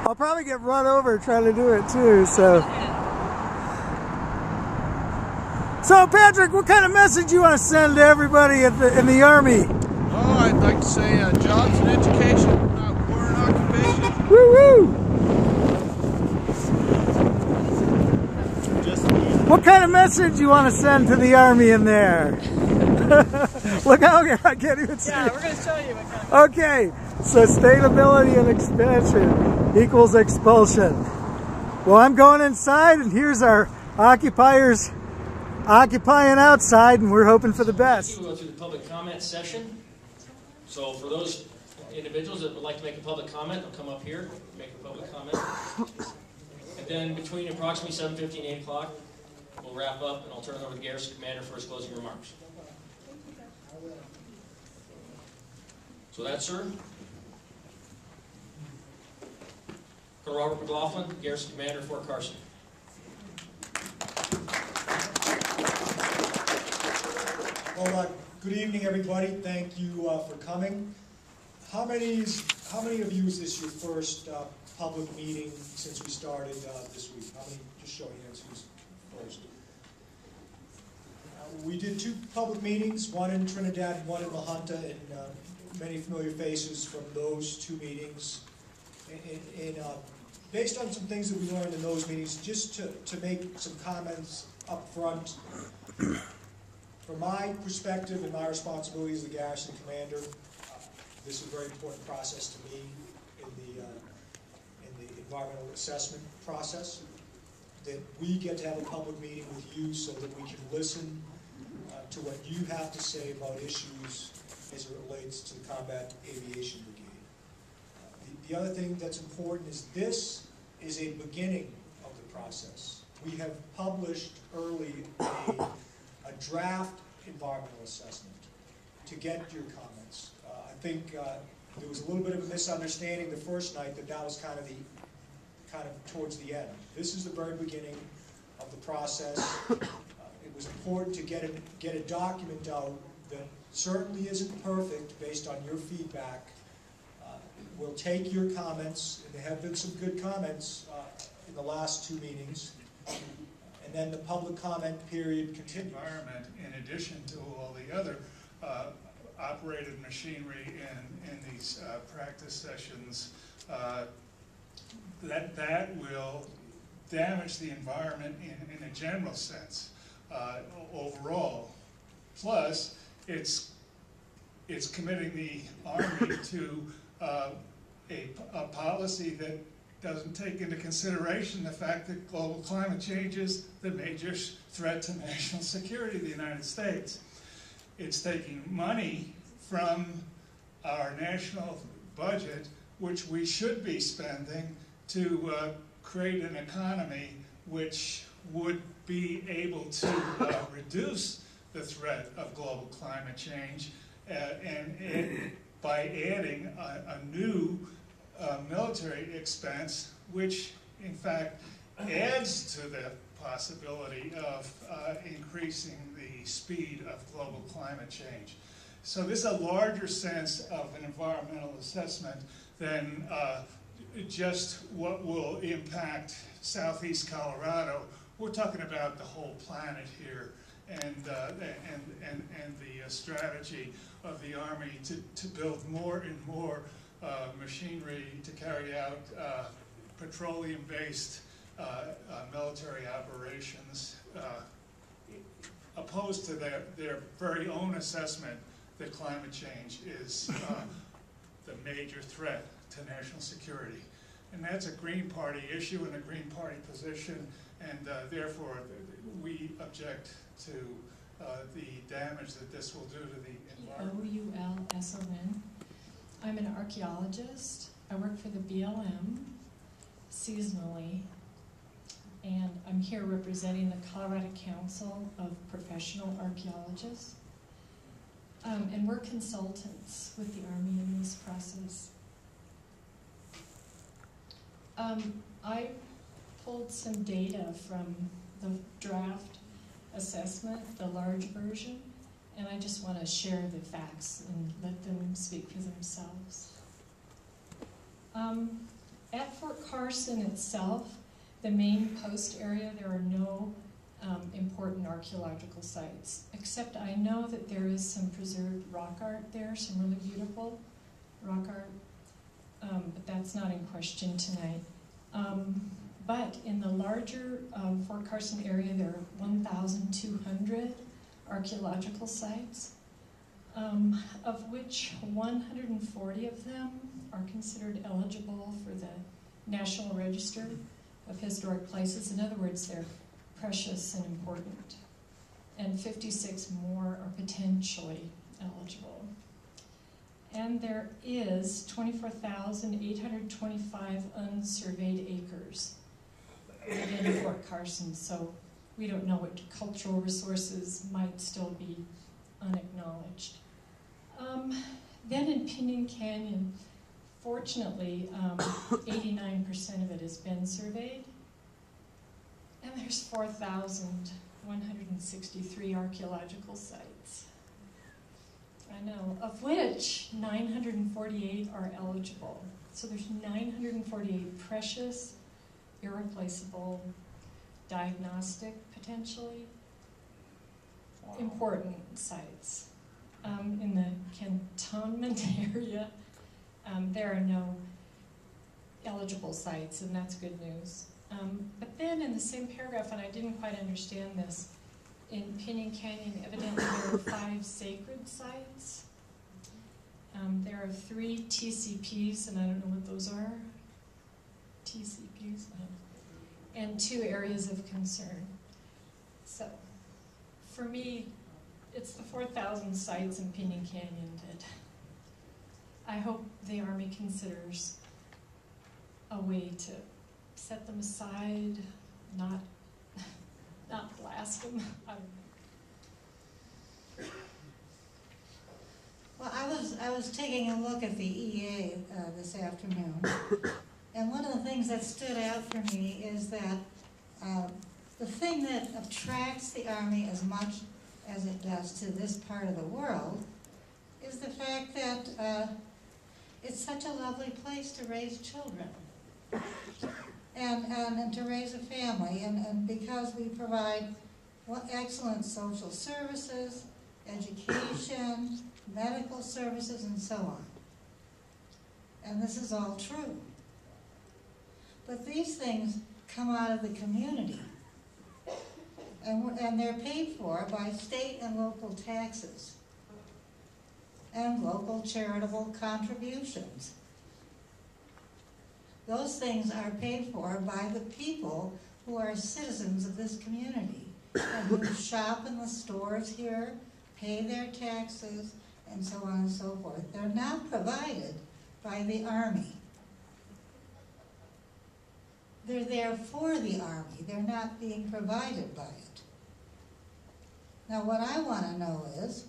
I'll probably get run over trying to do it too, so. So Patrick, what kind of message you want to send to everybody in the Army? Oh, I'd like to say jobs and education, war and occupation. Woo-woo! What kind of message you want to send to the Army in there? Look how I can't even see. Yeah, we're going to show you what kind of. Okay, sustainability and expansion equals expulsion. Well, I'm going inside, and here's our occupiers occupying outside, and we're hoping for the best. We'll go through the public comment session. So for those individuals that would like to make a public comment, they'll come up here, make a public comment. And then between approximately 7:50 and 8 o'clock, we'll wrap up, and I'll turn it over to the Garrison Commander for his closing remarks. So that's, sir. Colonel Robert McLaughlin, Garrison Commander, Fort Carson. Well, good evening, everybody. Thank you for coming. How many of you is this your first public meeting since we started this week? How many? Just show hands who's first. We did 2 public meetings, one in Trinidad and one in La Junta, and many familiar faces from those 2 meetings. And based on some things that we learned in those meetings, just to make some comments up front. From my perspective and my responsibility as the Garrison Commander, this is a very important process to me in the environmental assessment process, that we get to have a public meeting with you so that we can listen to what you have to say about issues as it relates to the Combat Aviation Brigade. The other thing that's important is this is a beginning of the process. We have published early a draft environmental assessment to get your comments. I think there was a little bit of a misunderstanding the first night that was kind of towards the end. This is the very beginning of the process. It was important to get a document out that certainly isn't perfect based on your feedback. We'll take your comments, and there have been some good comments in the last 2 meetings. And then the public comment period continues. Environment, in addition to all the other operated machinery in these practice sessions, that will damage the environment in a general sense overall. Plus, it's committing the Army to a policy that doesn't take into consideration the fact that global climate change is the major threat to national security of the United States. It's taking money from our national budget, which we should be spending to create an economy which would be able to reduce the threat of global climate change and by adding a new military expense, which in fact adds to the possibility of increasing the speed of global climate change. So this is a larger sense of an environmental assessment than just what will impact southeast Colorado. We're talking about the whole planet here, and the strategy of the Army to build more and more machinery to carry out petroleum-based military operations, opposed to their very own assessment that climate change is the major threat to national security. And that's a Green Party issue and a Green Party position, and therefore we object to the damage that this will do to the environment. Oulson. I'm an archaeologist. I work for the BLM seasonally, and I'm here representing the Colorado Council of Professional Archaeologists. And we're consultants with the Army in this process. I pulled some data from the draft assessment, the large version, and I just want to share the facts and let them speak for themselves. At Fort Carson itself, the main post area, there are no important archaeological sites, except I know that there is some preserved rock art there, some really beautiful rock art, but that's not in question tonight. But in the larger Fort Carson area, there are 1,200 archaeological sites, of which 140 of them are considered eligible for the National Register of Historic Places. In other words, they're precious and important. And 56 more are potentially eligible. And there is 24,825 unsurveyed acres within Fort Carson, so we don't know what cultural resources might still be unacknowledged. Then in Pinyon Canyon, fortunately, 89% of it has been surveyed, and there's 4,163 archaeological sites. I know, of which 948 are eligible. So there's 948 precious, irreplaceable, diagnostic, potentially, important sites. In the cantonment area, there are no eligible sites, and that's good news. But then in the same paragraph, and I didn't quite understand this, in Pinyon Canyon, evidently there are 5 sacred sites. There are 3 TCPs, and I don't know what those are. TCPs, and 2 areas of concern. So, for me, it's the 4,000 sites in Pinyon Canyon that I hope the Army considers a way to set them aside, not blast them. Well, I was taking a look at the EA this afternoon, and one of the things that stood out for me is that the thing that attracts the Army as much as it does to this part of the world is the fact that it's such a lovely place to raise children and to raise a family, and because we provide excellent social services, education, medical services, and so on. And this is all true. But these things come out of the community, and they're paid for by state and local taxes and local charitable contributions. Those things are paid for by the people who are citizens of this community and who shop in the stores here, pay their taxes, and so on and so forth. They're not provided by the Army. They're there for the Army. They're not being provided by it. Now, what I want to know is,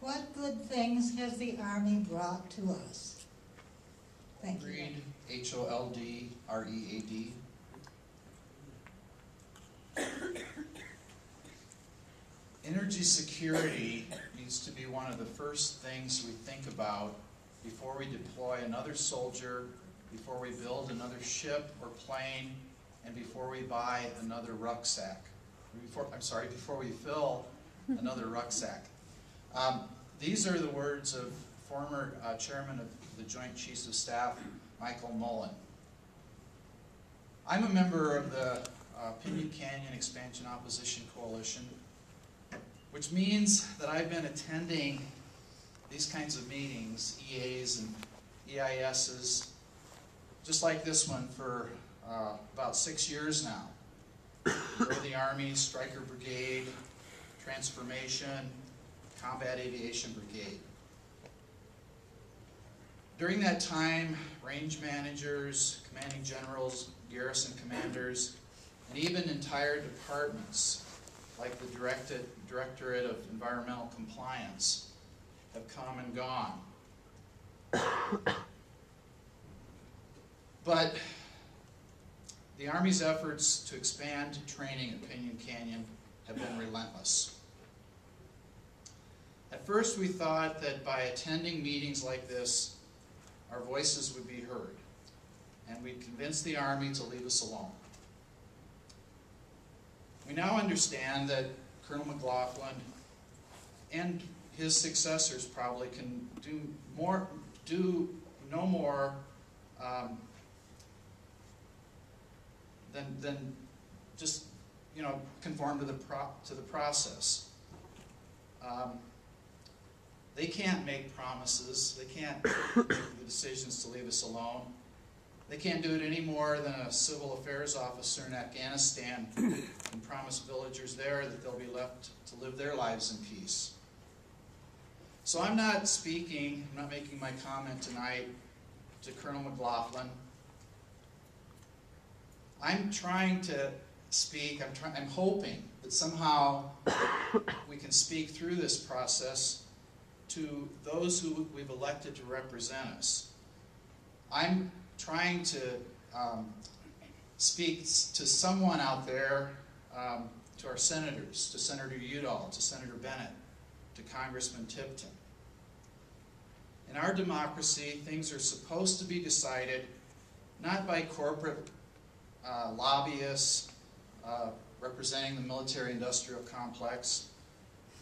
what good things has the Army brought to us? Thank you. Read, Holdread. Energy security needs to be one of the first things we think about before we deploy another soldier, before we build another ship or plane, and before we buy another rucksack. Before we fill another rucksack. These are the words of former chairman of the Joint Chiefs of Staff, Michael Mullen. I'm a member of the Pinyon Canyon Expansion Opposition Coalition, which means that I've been attending these kinds of meetings, EAs and EISs, just like this one for about 6 years now. Grow the Army, Stryker Brigade, Transformation, Combat Aviation Brigade. During that time, range managers, commanding generals, garrison commanders, and even entire departments, like the Directorate of Environmental Compliance, have come and gone. But the Army's efforts to expand training at Pinyon Canyon have been relentless. At first we thought that by attending meetings like this, our voices would be heard. and we'd convince the Army to leave us alone. We now understand that Colonel McLaughlin and his successors probably can do no more than just, you know, conform to the process. They can't make promises. They can't make the decisions to leave us alone. They can't do it any more than a civil affairs officer in Afghanistan can promise villagers there that they'll be left to live their lives in peace. So I'm not making my comment tonight to Colonel McLaughlin. I'm trying to speak, I'm hoping that somehow we can speak through this process to those who we've elected to represent us. I'm trying to speak to someone out there, to our senators, to Senator Udall, to Senator Bennett, to Congressman Tipton. In our democracy, things are supposed to be decided not by corporate lobbyists representing the military-industrial complex.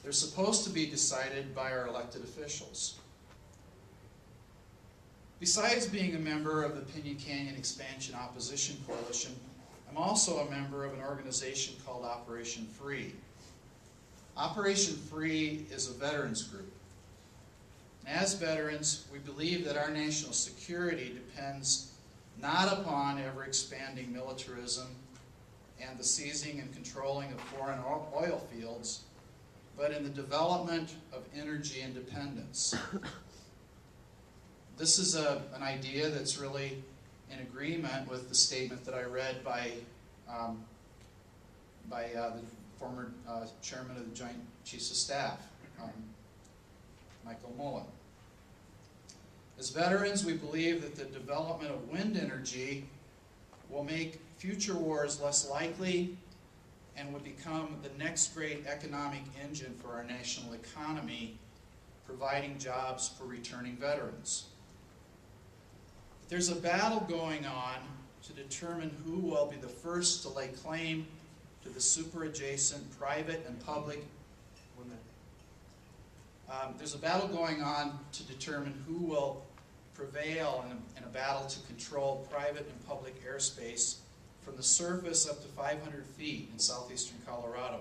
They're supposed to be decided by our elected officials. Besides being a member of the Pinyon Canyon Expansion Opposition Coalition, I'm also a member of an organization called Operation Free. Operation Free is a veterans group. And as veterans, we believe that our national security depends not upon ever-expanding militarism and the seizing and controlling of foreign oil fields, but in the development of energy independence. This is an idea that's really in agreement with the statement that I read by the former chairman of the Joint Chiefs of Staff, Michael Mullen. As veterans, we believe that the development of wind energy will make future wars less likely and would become the next great economic engine for our national economy, providing jobs for returning veterans. There's a battle going on to determine who will be the first to lay claim to the super-adjacent private and public. There's a battle going on to determine who will prevail in a battle to control private and public airspace from the surface up to 500 feet in southeastern Colorado.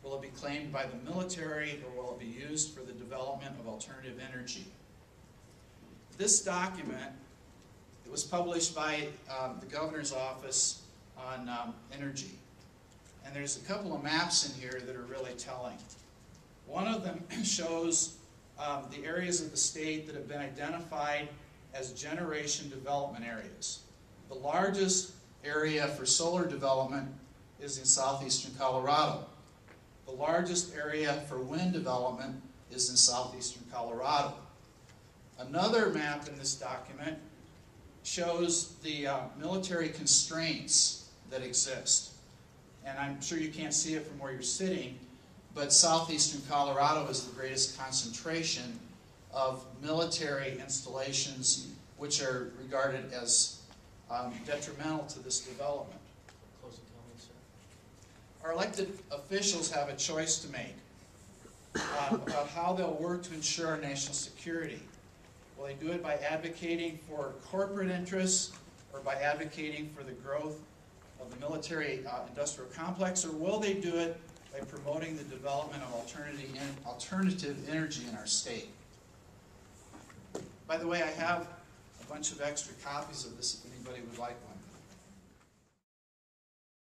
Will it be claimed by the military, or will it be used for the development of alternative energy? This document, it was published by the governor's office on energy. And there's a couple of maps in here that are really telling. One of them shows the areas of the state that have been identified as generation development areas. The largest area for solar development is in southeastern Colorado. The largest area for wind development is in southeastern Colorado. Another map in this document shows the military constraints that exist. And I'm sure you can't see it from where you're sitting, but southeastern Colorado is the greatest concentration of military installations which are regarded as detrimental to this development. Closing comments, sir. Our elected officials have a choice to make about how they'll work to ensure our national security. Will they do it by advocating for corporate interests or by advocating for the growth of the military industrial complex, or will they do it by promoting the development of alternative energy in our state? By the way, I have a bunch of extra copies of this if anybody would like one.